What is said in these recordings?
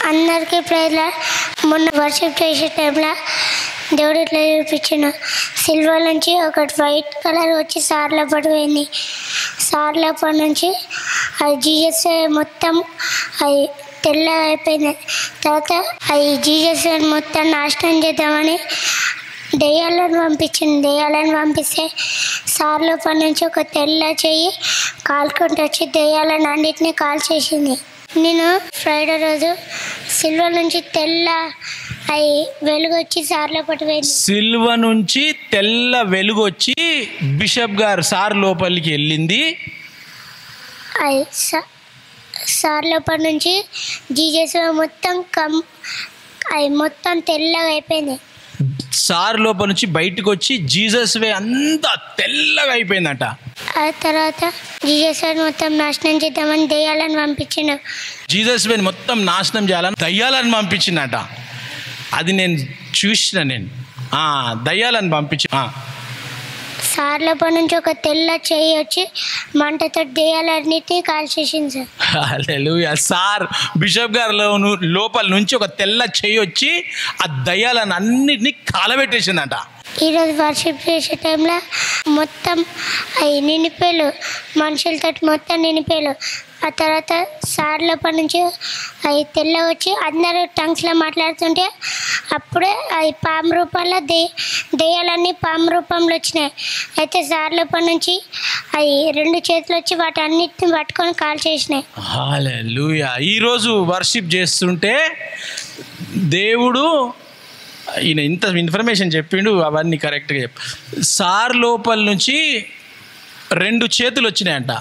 అందరికీ ప్రేయర్లా. మొన్న వర్షిప్ చేసే టైంలో దేవుడు ఇట్లా చూపించిన సిల్వర్ నుంచి ఒకటి వైట్ కలర్ వచ్చి సార్ల పడిపోయింది. సార్ల పడి నుంచి అది జీజస్ మొత్తం అది తెల్లగా అయిపోయింది. తర్వాత అది జీజస్ మొత్తం నాశనం చేద్దామని దెయ్యాలను పంపించింది. దెయ్యాలను పంపిస్తే సార్ల పడి నుంచి ఒక తెల్ల చెయ్యి కాల్చుకుంటూ వచ్చి దెయ్యాలను అన్నిటినీ కాల్చేసింది. నేను ఫ్రైడే రోజు సిల్వర్ నుంచి తెల్ల అవి వెలుగు వచ్చి సార్లో పట్టుపోయింది. సిల్వ నుంచి తెల్ల వెలుగు వచ్చి బిషప్ గారు సార్ లోపలికి వెళ్ళింది. అది సార్ లోపల నుంచి జీజస్ మొత్తం అది మొత్తం తెల్లగా అయిపోయింది. సార్ లోపల నుంచి బయటకు వచ్చి జీసస్ వే అంతా తెల్లగా అయిపోయిందట. ఆ తర్వాత జీసస్ మొత్తం నాశనం చేద్దామని దెయ్యాలను పంపించిండు. జీసస్ వే మొత్తం నాశనం చేయాలని దయ్యాలను పంపించిందట. అది నేను చూసిన. నేను దయ్యాలను పంపించి సార్ లోపల నుంచి ఒక తెల్ల చెయ్యి వచ్చి మంటతో దెయ్యాలన్నిటినీ కాల్చేసింది సార్. హల్లెలూయా. సార్ బిషప్ గారు లోపల నుంచి ఒక తెల్ల చెయ్యి వచ్చి ఆ దయ్యాలను అన్నిటినీ కాలబెట్టేసిందట. ఈరోజు వర్షిప్ చేసే టైంలో మొత్తం అవి నిండిపోయారు, మనుషులతో మొత్తం నిండిపోయారు. ఆ తర్వాత సార్ లోపల నుంచి అవి తెల్ల వచ్చి అందరూ టంగ్స్లో మాట్లాడుతుంటే అప్పుడే అవి పాము రూపంలో దెయ్యాలన్నీ పాము రూపంలో వచ్చినాయి. అయితే సార్ లోపల నుంచి అవి 2 చేతులు వచ్చి వాటి అన్నిటిని పట్టుకొని కాల్ చేసినాయి. హల్లెలూయా. ఈరోజు వర్షిప్ చేస్తుంటే దేవుడు ఈయన ఇంత ఇన్ఫర్మేషన్ చెప్పిండు, అవన్నీ కరెక్ట్గా చెప్పు. సార్ లోపల నుంచి 2 చేతులు వచ్చినాయంట,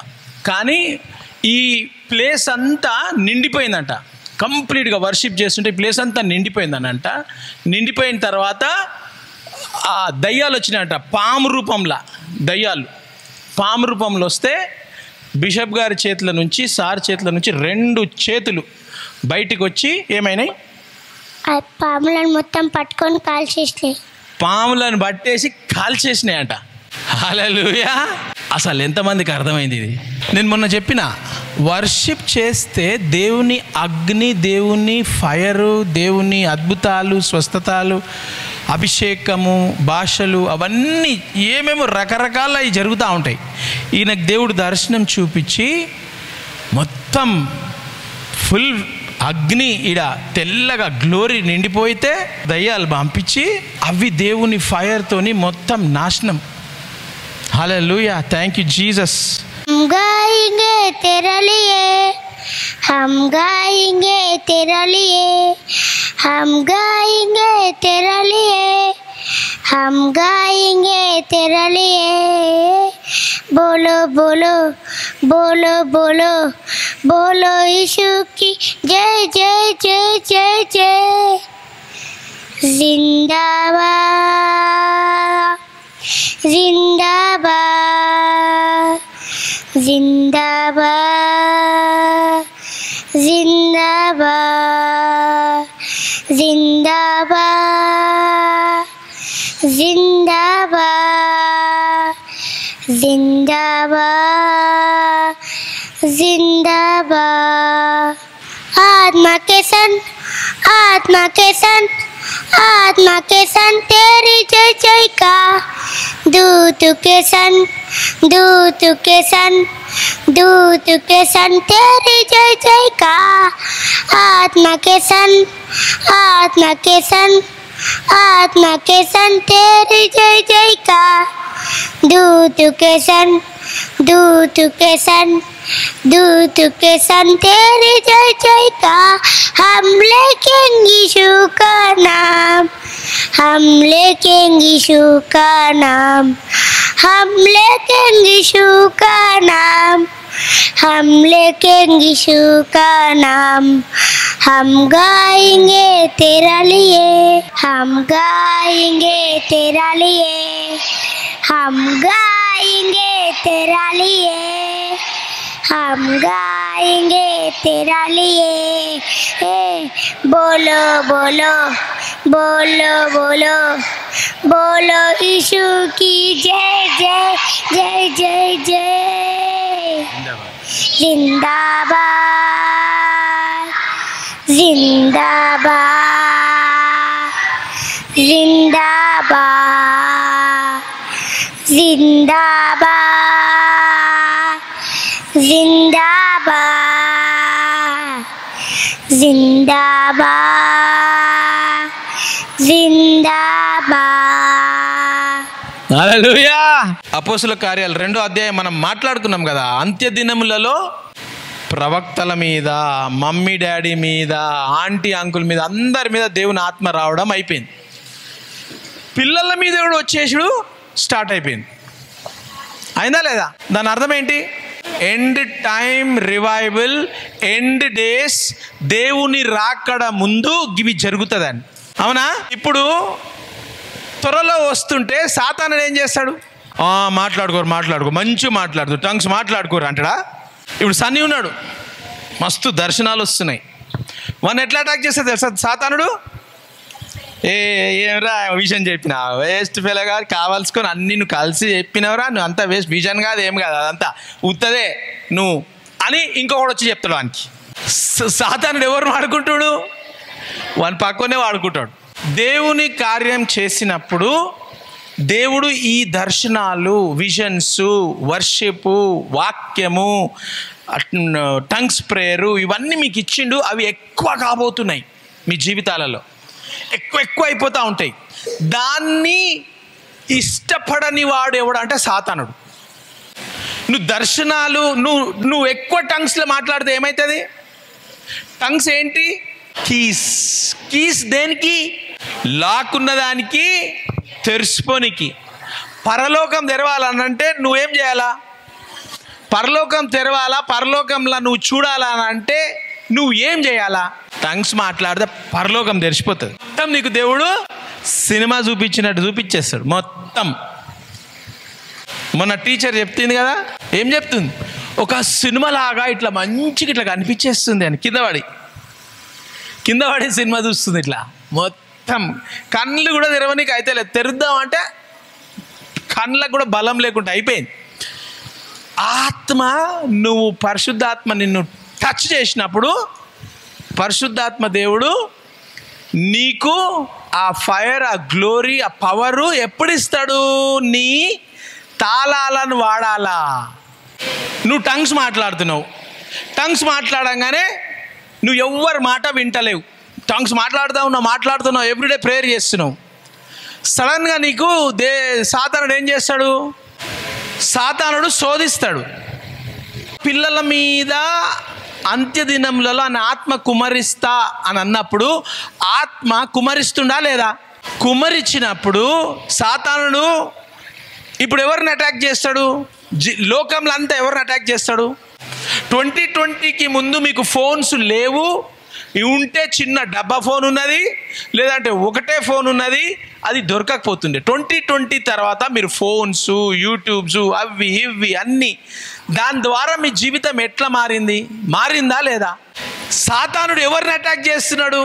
కానీ ఈ ప్లేస్ అంతా నిండిపోయిందంట. కంప్లీట్గా వర్షిప్ చేస్తుంటే ఈ ప్లేస్ అంతా నిండిపోయిందనంట. నిండిపోయిన తర్వాత ఆ దయ్యాలు వచ్చినాయంట పాము రూపంలో. దయ్యాలు పాము రూపంలో వస్తే బిషప్ గారి చేతుల నుంచి సార్ చేతుల నుంచి 2 చేతులు బయటికి వచ్చి ఏమైనాయి, పాములను మొత్తం పట్టుకొని కాల్చేసినాయి. పాములను పట్టేసి కాల్చేసినాయంట. హల్లెలూయా. అసలు ఎంతమందికి అర్థమైంది ఇది? నేను మొన్న చెప్పిన వర్షిప్ చేస్తే దేవుని అగ్ని, దేవుని ఫైరు, దేవుని అద్భుతాలు, స్వస్థతలు, అభిషేకము, భాషలు, అవన్నీ ఏమేమో రకరకాల జరుగుతూ ఉంటాయి. ఈయనకు దేవుడు దర్శనం చూపించి మొత్తం ఫుల్ అగ్ని ఈడ తెల్లగా గ్లోరీ నిండిపోయితే దయ్యాలు పంపించి అవి దేవుని ఫైర్తోని మొత్తం నాశనం. హల్లెలూయా. Thank you Jesus. हम गाएंगे तेरे लिए, हम गाएंगे तेरे लिए, हम गाएंगे तेरे लिए, हम गाएंगे तेरे लिए. बोलो बोलो बोलो बोलो बोलो यीशु की जय जय जय जय जय. जिंदाबाद जिंदाबाद जिंदाबाद जिंदाबाद जिंदाबाद जिंदाबाद जिंदाबाद जिंदाबाद. आत्मा के संग, आत्मा के संग, आत्मा के संग तेरी जय जय का. दूत के संग, दूत के संग, दूत के संग तेरी जय जय का. आत्मा के संग, आत्मा के संग, आत्मा के संग तेरी जय जय का. दूत के संग, दूत के संग, दूत के संग तेरी जय जय का. हम लेकेंगे यीशु का नाम, हम लेकेंगे यीशु का नाम, हम लेकेंगे यीशु का नाम, हम लेकेंगे यीशु का नाम. हम गाएंगे तेरा लिए, हम गाएंगे तेरा लिए, हम गाएंगे तेरा लिए, हम गाएंगे तेरा लिए. बोलो बोलो बोलो बोलो बोलो यीशु की जय जय जय जय जय. जिंदाबाद జిందాబాద్ జిందాబాద్ జిందాబాద్ జిందాబాద్ జిందాబాద్ జిందాబాద్. హల్లెలూయా. అపోస్తుల కార్యాలు 2వ అధ్యాయం మనం మాట్లాడుకున్నాం కదా. అంత్య దినములలో ప్రవక్తల మీద, మమ్మీ డాడీ మీద, ఆంటీ అంకుల్ మీద, అందరి మీద దేవుని ఆత్మ రావడం అయిపోయింది. పిల్లల మీద కూడా వచ్చేసుడు స్టార్ట్ అయిపోయింది. అయిందా లేదా? దాని అర్థం ఏంటి? End time revival, end days, దేవుని రాకడ ముందు ఇవి జరుగుతుందని. అవునా? ఇప్పుడు త్వరలో వస్తుంటే సాతానుడు ఏం చేస్తాడు? మాట్లాడుకో మంచి మాట్లాడుతూ టంగ్స్ మాట్లాడుకోరు అంటాడా? ఇప్పుడు సన్నీ ఉన్నాడు, మస్తు దర్శనాలు వస్తున్నాయి. వాడిని ఎట్లా అటాక్ చేస్తే తెలుసా సాతానుడు? ఏమరా విజన్ చెప్పినా వేస్ట్ ఫెలో కాదు, కావాల్సుకొని అన్ని నువ్వు కలిసి చెప్పినవరా, నువ్వు అంతా వేస్ట్, విజన్ కాదు ఏం కాదు, అదంతా ఉత్తదే నువ్వు అని ఇంకొకటి వచ్చి చెప్తాడు వానికి. సాతానుడు ఎవరు వాడుకుంటాడు? వాని పక్కనే వాడుకుంటాడు. దేవుని కార్యం చేసినప్పుడు దేవుడు ఈ దర్శనాలు, విజన్స్, వర్షిప్, వాక్యము, టంగ్స్ ప్రేయరు ఇవన్నీ మీకు ఇచ్చిండు. అవి ఎక్కువ కాబోతున్నాయి మీ జీవితాలలో, ఎక్కువ అయిపోతూ ఉంటాయి. దాన్ని ఇష్టపడని వాడు ఎవడు అంటే సాతానుడు. నువ్వు దర్శనాలు, నువ్వు ఎక్కువ టంగ్స్లో మాట్లాడితే ఏమవుతుంది? టంగ్స్ ఏంటి? కీస్ దేనికి? లాక్ ఉన్నదానికి తెరుచుకోనికి. పరలోకం తెరవాలనంటే నువ్వేం చేయాలా? పరలోకం తెరవాలా, పరలోకంలో నువ్వు చూడాలా అంటే నువ్వు ఏం చేయాలా? టంగ్స్ మాట్లాడితే పరలోకం తెరిచిపోతుంది. మొత్తం నీకు దేవుడు సినిమా చూపించినట్టు చూపించేస్తాడు మొత్తం. మొన్న టీచర్ చెప్తుంది కదా, ఏం చెప్తుంది? ఒక సినిమా లాగా ఇట్లా మంచిగా ఇట్లా కనిపించేస్తుంది అని కింద పడి సినిమా చూస్తుంది. ఇట్లా మొత్తం కళ్ళు కూడా తెరవనీకి అయితే లేదు. తెరుద్దామంటే కళ్ళకు కూడా బలం లేకుండా అయిపోయింది. ఆత్మ, నువ్వు పరిశుద్ధాత్మ నిన్ను టచ్ చేసినప్పుడు పరిశుద్ధాత్మ దేవుడు నీకు ఆ ఫైర్, ఆ గ్లోరీ, ఆ పవరు ఎప్పుడు ఇస్తాడు? నీ తాళాలను వాడాలా. నువ్వు టంగ్స్ మాట్లాడుతున్నావు, టంగ్స్ మాట్లాడంగానే నువ్వు ఎవ్వరి మాట వింటలేవు. టంగ్స్ మాట్లాడుతున్నావు, ఎవ్రీడే ప్రేయర్ చేస్తున్నావు. సడన్గా నీకు సాతానుడు ఏం చేస్తాడు? సాతానుడు శోధిస్తాడు. పిల్లల మీద అంత్యదినములలో అని ఆత్మ కుమరిస్తా అని అన్నప్పుడు ఆత్మ కుమరిస్తుండా లేదా? కుమరించినప్పుడు సాతానుడు ఇప్పుడు ఎవరిని అటాక్ చేస్తాడు? లోకంలో అంతా ఎవరిని అటాక్ చేస్తాడు? 2020కి ముందు మీకు ఫోన్స్ లేవు, ఉంటే చిన్న డబ్బా ఫోన్ ఉన్నది, లేదంటే ఒకటే ఫోన్ ఉన్నది, అది దొరకకపోతుండే. 2020 తర్వాత మీరు ఫోన్స్, యూట్యూబ్స్, అవి ఇవి అన్నీ, దాని ద్వారా మీ జీవితం ఎట్లా మారిందా లేదా? సాతానుడు ఎవరిని అటాక్ చేస్తున్నాడు?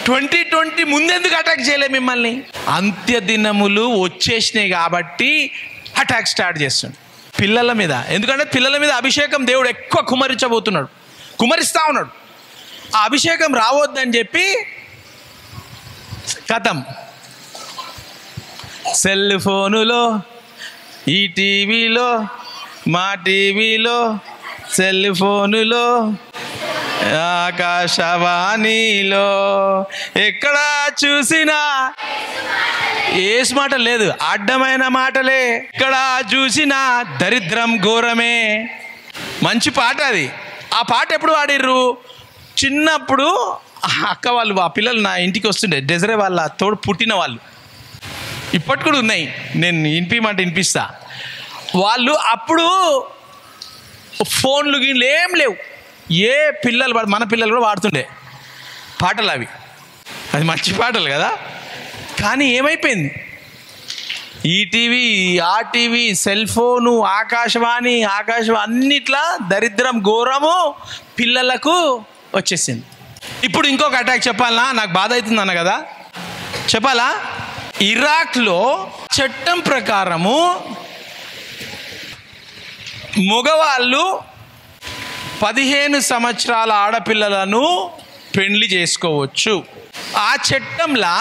2020 ముందెందుకు అటాక్ చేయలే మిమ్మల్ని? అంత్య దినములు వచ్చేసినాయి కాబట్టి అటాక్ స్టార్ట్ చేస్తున్నాడు పిల్లల మీద. ఎందుకంటే పిల్లల మీద అభిషేకం దేవుడు ఎక్కువ కుమరిస్తా ఉన్నాడు. ఆ అభిషేకం రావద్దని చెప్పి కథం సెల్ ఫోనులో, ఈ టీవీలో, మా టీవీలో, సెల్ ఫోనులో, ఆకాశవాణిలో, ఎక్కడ చూసినా ఏసు మాట లేదు, అడ్డమైన మాటలే. ఎక్కడ చూసినా దరిద్రం ఘోరమే. మంచి పాట అది. ఆ పాట ఎప్పుడు పాడిర్రు? చిన్నప్పుడు అక్క వాళ్ళు, ఆ పిల్లలు నా ఇంటికి వస్తుండే, డెజరే వాళ్ళ తోడు పుట్టిన వాళ్ళు, ఇప్పటి కూడా ఉన్నాయి, నేను వినిపిస్తా. వాళ్ళు అప్పుడు ఫోన్లు గిన్లు ఏం లేవు. మన పిల్లలు కూడా వాడుతుండే పాటలు అవి. అది మంచి పాటలు కదా. కానీ ఏమైపోయింది? ఈ టీవీ, ఆ టీవీ, సెల్ ఫోను, ఆకాశవాణి అన్నిట్లా దరిద్రం ఘోరము పిల్లలకు వచ్చేసింది. ఇప్పుడు ఇంకొక అటాక్ చెప్పాలనా? నాకు బాధ అవుతుంది అన్న కదా, చెప్పాలా? ఇరాక్లో చట్టం ప్రకారము మగవాళ్ళు 15 సంవత్సరాల ఆడపిల్లలను పెళ్లి చేసుకోవచ్చు. ఆ చట్టంలా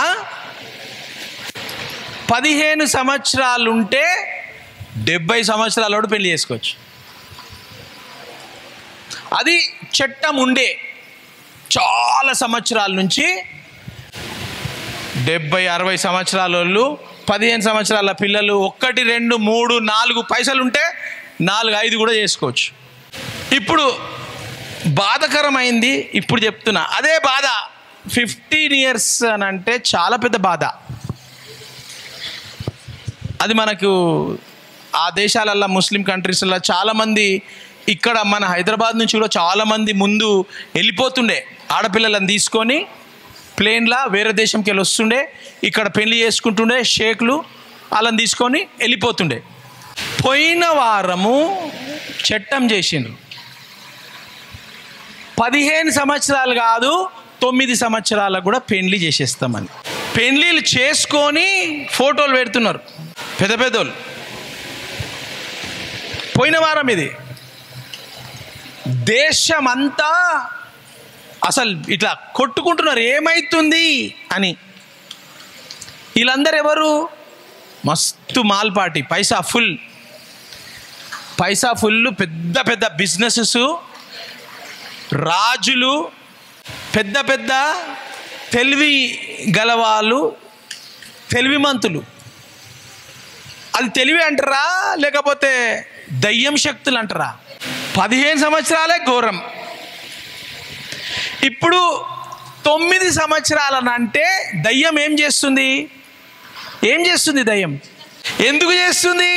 15 సంవత్సరాలుంటే 70 సంవత్సరాలు పెళ్లి చేసుకోవచ్చు. అది చట్టం ఉండే చాలా సంవత్సరాల నుంచి 70-60 సంవత్సరాల వాళ్ళు 15 సంవత్సరాల పిల్లలు 1, 2, 3, 4 పైసలు ఉంటే 4-5 కూడా చేసుకోవచ్చు. ఇప్పుడు బాధకరమైంది ఇప్పుడు చెప్తున్నా, అదే బాధ 15 years అని అంటే చాలా పెద్ద బాధ. అది మనకు ఆ దేశాలల్లో ముస్లిం కంట్రీస్లో చాలామంది, ఇక్కడ మన హైదరాబాద్ నుంచి కూడా చాలామంది ముందు వెళ్ళిపోతుండే, ఆడపిల్లలను తీసుకొని ప్లేన్లా వేరే దేశంకి వెళ్ళి వస్తుండే, ఇక్కడ పెళ్లి చేసుకుంటుండే షేక్లు, వాళ్ళని తీసుకొని వెళ్ళిపోతుండే. పోయిన వారము చట్టం చేసిండ్రు, 15 సంవత్సరాలు కాదు 9 సంవత్సరాలకు కూడా పెళ్లి చేసేస్తామని. పెళ్ళిళ్ళు చేసుకొని ఫోటోలు పెడుతున్నారు పెద్ద పెద్దోళ్ళు. పోయిన వారం ఇది దేశమంతా అసలు ఇట్లా కొట్టుకుంటున్నారు ఏమైతుంది అని. వీళ్ళందరూ ఎవరు? మస్తు మాల్ పార్టీ, పైసా ఫుల్ పెద్ద పెద్ద బిజినెసెస్, రాజులు, పెద్ద పెద్ద తెలివి గలవాళ్ళు, తెలివిమంతులు. అది తెలివి అంటారా లేకపోతే దయ్యం శక్తులు అంటారా? 15 సంవత్సరాలే ఘోరం. ఇప్పుడు 9 సంవత్సరాలనంటే దయ్యం ఏం చేస్తుంది? దయ్యం ఎందుకు చేస్తుంది?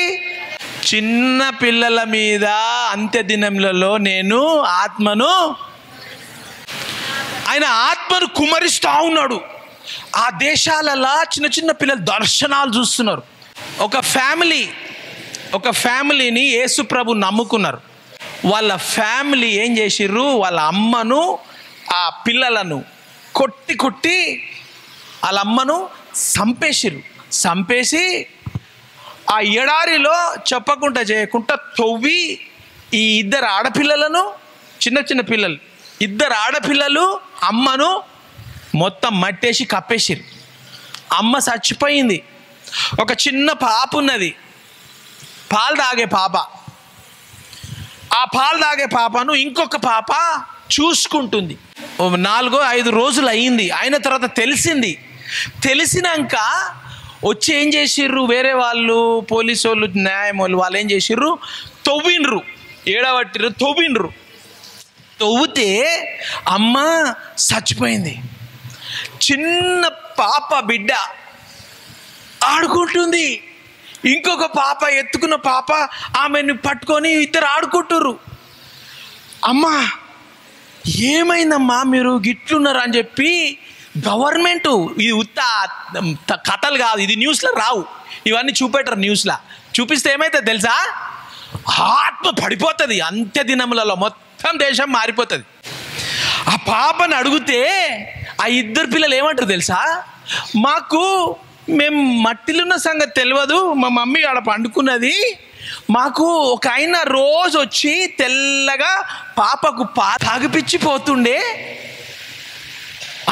చిన్న పిల్లల మీద అంత్య దినములలో నేను ఆయన ఆత్మను కుమరిస్తూ ఉన్నాడు. ఆ దేశాలలో చిన్న చిన్న పిల్లలు దర్శనాలు చూస్తున్నారు. ఒక ఫ్యామిలీని యేసు ప్రభు నమ్ముకున్నారు. వాళ్ళ ఫ్యామిలీ ఏం చేసిర్రు? వాళ్ళ అమ్మను, ఆ పిల్లలను కొట్టి వాళ్ళ అమ్మను చంపేసి ఆ ఎడారిలో చెప్పకుండా చేయకుండా తవ్వి ఈ 2 ఆడపిల్లలను, చిన్న పిల్లలు 2 ఆడపిల్లలు అమ్మను మొత్తం మట్టేసి కప్పేసిర్రు. అమ్మ చచ్చిపోయింది. ఒక చిన్న పాప ఉన్నది, పాలు తాగే పాప. ఆ పాలు తాగే పాపను ఇంకొక పాప చూసుకుంటుంది. 4-5 రోజులు అయింది. అయిన తర్వాత తెలిసినాక వచ్చి ఏం చేసిర్రు? వేరే వాళ్ళు, పోలీసు వాళ్ళు, న్యాయం వాళ్ళు ఏం చేసిర్రు? తవ్విండ్రు, ఏడబట్టిర్రు, తవ్వితే అమ్మ చచ్చిపోయింది. చిన్న పాప బిడ్డ ఆడుకుంటుంది. ఇంకొక పాప, ఎత్తుకున్న పాప, ఆమెను పట్టుకొని 2 ఆడుకుంటుర్రు. అమ్మా ఏమైందమ్మా మీరు గిట్లున్నారు అని చెప్పి గవర్నమెంటు, ఇది ఉత్త కథలు కాదు, ఇది న్యూస్లో రావు, ఇవన్నీ చూపెట్టరు. న్యూస్లో చూపిస్తే ఏమైతుంది తెలుసా? ఆత్మ పడిపోతుంది. అంత్య దినములలో మొత్తం దేశం మారిపోతుంది. ఆ పాపను అడిగితే ఆ 2 పిల్లలు ఏమంటారు తెలుసా? మేము మట్టిలో ఉన్న సంగతి తెలియదు, మా మమ్మీ ఆడ పండుకున్నది, మాకు ఒక ఆయన రోజు వచ్చి తెల్లగా పాపకు తాగిపిచ్చిపోతుండే,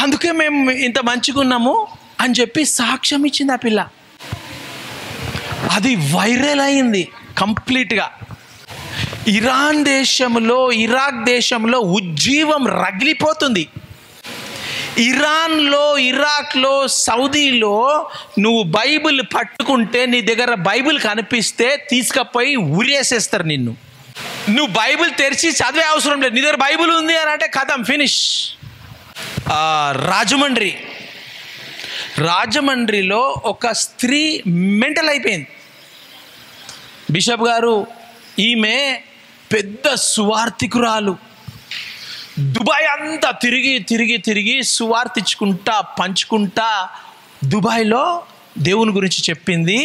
అందుకే మేము ఇంత మంచిగా ఉన్నాము అని చెప్పి సాక్ష్యం ఇచ్చింది ఆ పిల్ల. అది వైరల్ అయింది కంప్లీట్గా. ఇరాన్ దేశంలో, ఇరాక్ దేశంలో ఉజ్జీవం రగిలిపోతుంది. ఇరాన్లో, ఇరాక్లో, సౌదీలో నువ్వు బైబిల్ పట్టుకుంటే, నీ దగ్గర బైబిల్ కనిపిస్తే తీసుకుపోయి ఉరేసేస్తారు నిన్ను. నువ్వు బైబిల్ తెరిచి చదివే అవసరం లేదు, నీ దగ్గర బైబిల్ ఉంది అని అంటే కథం, ఫినిష్. రాజమండ్రిలో ఒక స్త్రీ మెంటల్ అయిపోయింది. బిషప్ గారు, ఈమె పెద్ద సువార్థికురాలు, దుబాయ్ అంతా తిరిగి సువార్తించుకుంటా పంచుకుంటా దుబాయ్లో దేవుని గురించి చెప్పింది.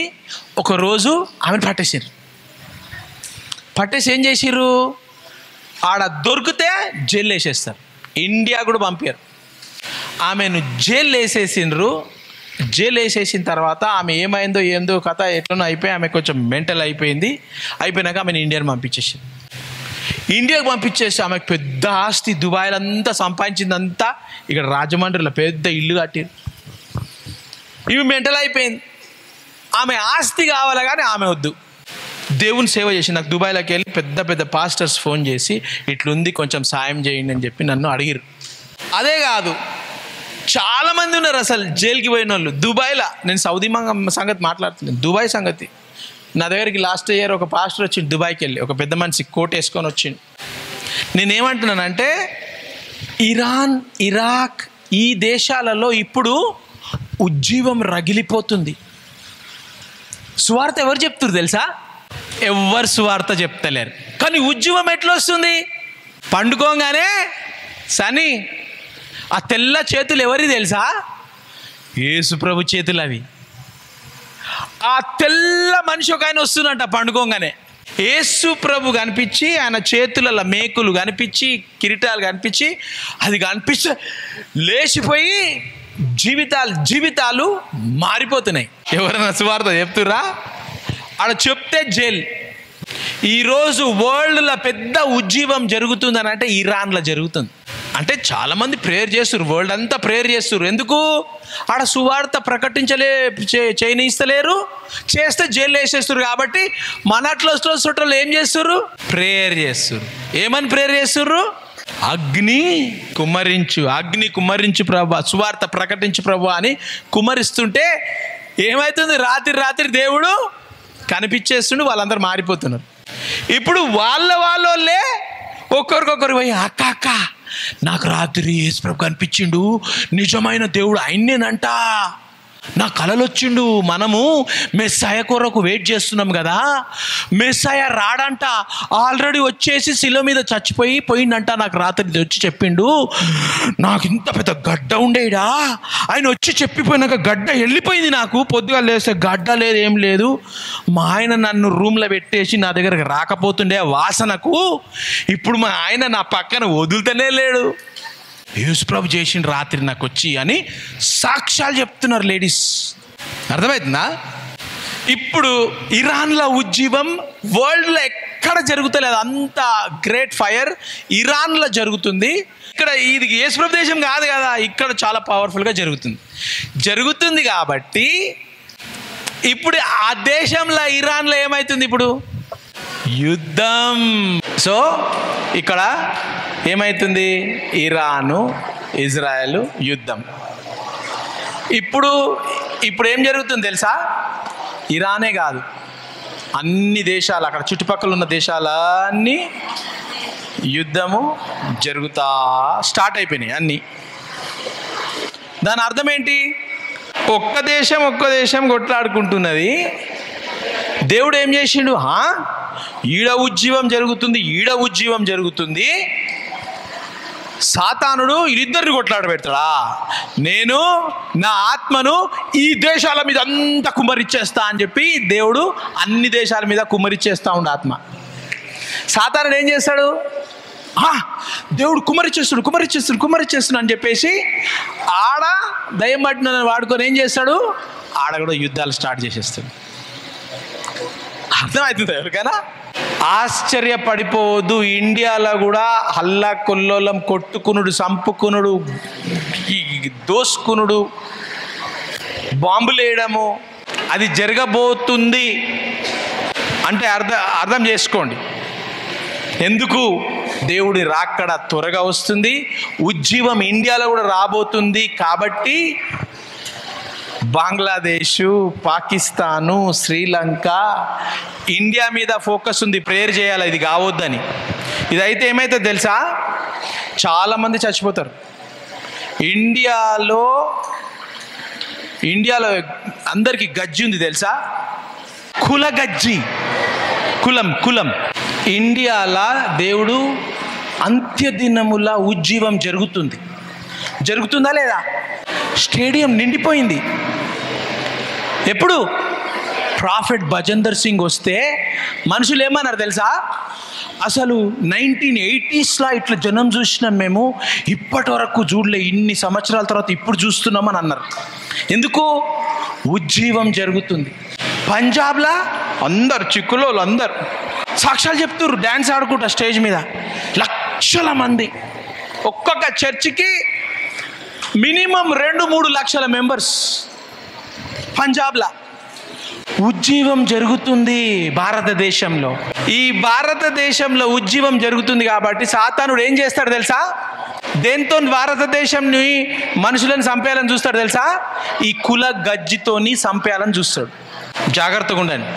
ఒకరోజు ఆమెను పట్టేసి ఏం చేసిర్రు? ఆడ దొరికితే జైలు వేసేస్తారు, ఇండియా కూడా పంపారు. ఆమెను జైలు వేసేసిన తర్వాత ఆమె ఏందో కథ ఎట్లనో అయిపోయి ఆమె కొంచెం మెంటల్ అయిపోయినాక ఆమెను ఇండియాని పంపించేసారు. ఇండియాకి పంపించేసి ఆమెకు పెద్ద ఆస్తి, దుబాయ్లో అంతా సంపాదించిందంతా ఇక్కడ రాజమండ్రిలో పెద్ద ఇల్లు కట్టిరు. ఇవి మెంటల్ అయిపోయింది. ఆమె ఆస్తి కావాలి కానీ ఆమె వద్దు. దేవుని సేవ చేసి నాకు దుబాయ్లోకి వెళ్ళి పెద్ద పెద్ద పాస్టర్స్ ఫోన్ చేసి ఇట్లుంది కొంచెం సాయం చేయండి అని చెప్పి నన్ను అడిగిరు. అదే కాదు, చాలామంది ఉన్నారు అసలు జైలుకి పోయిన వాళ్ళు దుబాయ్లో. నేను సౌదీ సంగతి మాట్లాడుతున్నాను, దుబాయ్ సంగతి. నా దగ్గరికి లాస్ట్ ఇయర్ ఒక పాస్టర్ వచ్చిండు దుబాయ్కి వెళ్ళి, ఒక పెద్ద మనిషి కోట్ వేసుకొని వచ్చిండు. నేనేమంటున్నానంటే ఇరాన్, ఇరాక్ ఈ దేశాలలో ఇప్పుడు ఉజ్జీవం రగిలిపోతుంది. సువార్త ఎవరు చెప్తున్నారు తెలుసా? ఎవరు సువార్త చెప్తలేరు. కానీ ఉజ్జీవం ఎట్లా వస్తుంది? పండుకోగానే సని ఆ తెల్ల చేతులు ఎవరి తెలుసా? యేసు ప్రభు చేతులు అవి. ఆ తెల్ల మనిషి ఒక ఆయన వస్తుందంట పండుకోగానే. యేసు ప్రభు కనిపించి ఆయన చేతులలో మేకులు కనిపించి కిరీటాలు కనిపించి అది కనిపిస్తే లేచిపోయి జీవితాలు మారిపోతున్నాయి. ఎవరైనా సువార్త చెప్తురా? ఆడ చెప్తే జైలు. ఈరోజు వరల్డ్లో పెద్ద ఉజ్జీవం జరుగుతుందని అంటే ఇరాన్లో జరుగుతుంది. చాలామంది ప్రేయర్ చేస్తారు, వరల్డ్ అంతా ప్రేయర్ చేస్తారు. ఎందుకు? ఆడ సువార్త చేయనిస్తలేరు, చేస్తే జైలు వేసేస్తారు. కాబట్టి మనట్లో చుట్టాలు ఏం చేస్తారు? ప్రేయర్ చేస్తారు. ఏమని ప్రేయర్ చేస్తారు? అగ్ని కుమ్మరించు ప్రభు, సువార్త ప్రకటించు ప్రభు అని కుమ్మరిస్తుంటే ఏమవుతుంది? రాత్రి దేవుడు కనిపించేస్తుండు, వాళ్ళందరూ మారిపోతున్నారు. ఇప్పుడు వాళ్ళే ఒక్కొక్కరు పోయి అక్క నాకు రాత్రి యేసు ప్రభు కనిపించిండు, నిజమైన దేవుడు ఆయన్నేనంట, నా కలలు వచ్చిండు, మనము మెస్సయ కొరకు వెయిట్ చేస్తున్నాం కదా, మెస్సయ రాడంట, ఆల్రెడీ వచ్చేసి శిలువ మీద పోయిండంట, నాకు రాత్రి వచ్చి చెప్పిండు, నాకు ఇంత పెద్ద గడ్డ ఉండేడా, ఆయన వచ్చి చెప్పిపోయినాక గడ్డ వెళ్ళిపోయింది, నాకు పొద్దుగా లేస్తే గడ్డ లేదు ఏం లేదు, మా ఆయన నన్ను రూమ్లో పెట్టేసి నా దగ్గరకు రాకపోతుండే వాసనకు, ఇప్పుడు మా ఆయన నా పక్కన వదులుతూనే లేడు, యేసు ప్రభు చేసిన రాత్రి నాకు వచ్చి అని సాక్ష్యాలు చెప్తున్నారు లేడీస్. అర్థమవుతుందా? ఇప్పుడు ఇరాన్లో ఉజ్జీవం వరల్డ్లో ఎక్కడ జరుగుతలేదు, అంత గ్రేట్ ఫైర్ ఇరాన్లో జరుగుతుంది. ఇక్కడ ఇది యేసు ప్రభు దేశం కాదు కదా, ఇక్కడ చాలా పవర్ఫుల్గా జరుగుతుంది కాబట్టి ఇప్పుడు ఆ దేశంలో ఇరాన్లో ఏమవుతుంది? ఇప్పుడు యుద్ధం. సో ఇక్కడ ఏమవుతుంది? ఇరాను ఇజ్రాయెల్ యుద్ధం. ఇప్పుడు ఏం జరుగుతుంది తెలుసా? ఇరానే కాదు, అన్ని దేశాలు, అక్కడ చుట్టుపక్కల ఉన్న దేశాలన్నీ యుద్ధము స్టార్ట్ అయిపోయినాయి అన్నీ. దాని అర్థం ఏంటి? ఒక్క దేశం కొట్లాడుకుంటున్నది. దేవుడు ఏం చేసిండు? ఈడ ఉజ్జీవం జరుగుతుంది, సాతానుడు వీళ్ళిద్దరిని కొట్లాడబెడతాడా? నేను నా ఆత్మను ఈ దేశాల మీద అంతా కుమ్మరిచ్చేస్తా అని చెప్పి దేవుడు అన్ని దేశాల మీద కుమ్మరిచ్చేస్తా ఉండు ఆత్మ. సాతానుడు ఏం చేస్తాడు? దేవుడు కుమ్మరిచ్చేస్తుడు అని చెప్పేసి ఆడ దయ్యం పట్టిన వాడుకొని ఏం చేస్తాడు? ఆడ కూడా యుద్ధాలు స్టార్ట్ చేసేస్తాడు. అర్థమవుతుంది ఎవరికైనా? ఆశ్చర్యపడిపోవద్దు. ఇండియాలో కూడా హల్లా కొల్లోలం, కొట్టుకునుడు, సంపుకునుడు, దోసుకునుడు, బాంబులు వేయడము అది జరగబోతుంది అంటే అర్థం చేసుకోండి. ఎందుకు? దేవుడి రాకడ త్వరగా వస్తుంది, ఉజ్జీవం ఇండియాలో కూడా రాబోతుంది. కాబట్టి బంగ్లాదేశ్, పాకిస్తాను, శ్రీలంక, ఇండియా మీద ఫోకస్ ఉంది. ప్రేయర్ చేయాలి ఇది కావద్దని. ఇదైతే ఏమైతుంది తెలుసా? చాలామంది చచ్చిపోతారు. ఇండియాలో అందరికీ గజ్జి ఉంది తెలుసా? కుల గజ్జి, కులం. ఇండియాలో దేవుడు అంత్యదినముల ఉజ్జీవం జరుగుతుందా లేదా? స్టేడియం నిండిపోయింది. ఎప్పుడు? ప్రాఫెట్ భజందర్ సింగ్ వస్తే మనుషులు ఏమన్నారు తెలుసా? అసలు 1980sలో ఇట్లా జనం చూసినాం మేము, ఇప్పటి వరకు చూడలే, ఇన్ని సంవత్సరాల తర్వాత ఇప్పుడు చూస్తున్నామని అన్నారు. ఎందుకు? ఉజ్జీవం జరుగుతుంది. పంజాబ్లో అందరు చిక్కులోళ్ళు అందరు సాక్ష్యాలు చెప్తుర్రు డ్యాన్స్ ఆడుకుంటా స్టేజ్ మీద, లక్షల మంది. ఒక్కొక్క చర్చికి మినిమం 2-3 లక్షల మెంబర్స్. పంజాబ్లా ఉజ్జీవం జరుగుతుంది భారతదేశంలో. ఈ భారతదేశంలో ఉజ్జీవం జరుగుతుంది కాబట్టి సాతానుడు ఏం చేస్తాడు తెలుసా? దేంతో భారతదేశంని మనుషులను చంపేయాలని చూస్తాడు తెలుసా? ఈ కుల గజ్జితోని చంపేయాలని చూస్తాడు. జాగ్రత్తగా ఉండండి.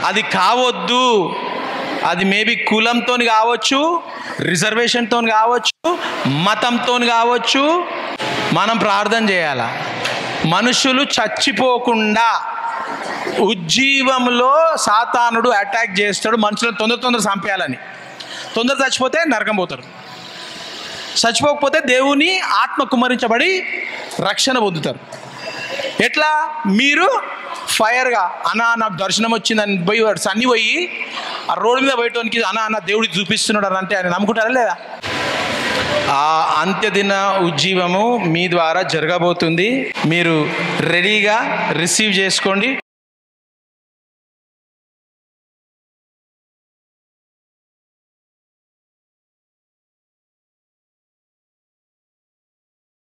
అది కావద్దు. అది మేబీ కులంతో కావచ్చు, రిజర్వేషన్తో కావచ్చు, మతంతో కావచ్చు. మనం ప్రార్థన చేయాలా మనుషులు చచ్చిపోకుండా. ఉజ్జీవంలో సాతానుడు అటాక్ చేస్తాడు మనుషులను తొందర చంపేయాలని. తొందర చచ్చిపోతే నరకం పోతారు, చచ్చిపోకపోతే దేవుని ఆత్మ కుమ్మరించబడి రక్షణ పొందుతారు. ఎట్లా? మీరు ఫైర్గా నాకు దర్శనం వచ్చిందని పోయి సన్ని పోయి ఆ రోడ్డు మీద పోయటానికి అన్న దేవుడికి చూపిస్తున్నాడు అని అంటే ఆయన నమ్ముకుంటారా లేదా? ఆ అంత్యదిన ఉజ్జీవము మీ ద్వారా జరగబోతుంది. మీరు రెడీగా రిసీవ్ చేసుకోండి.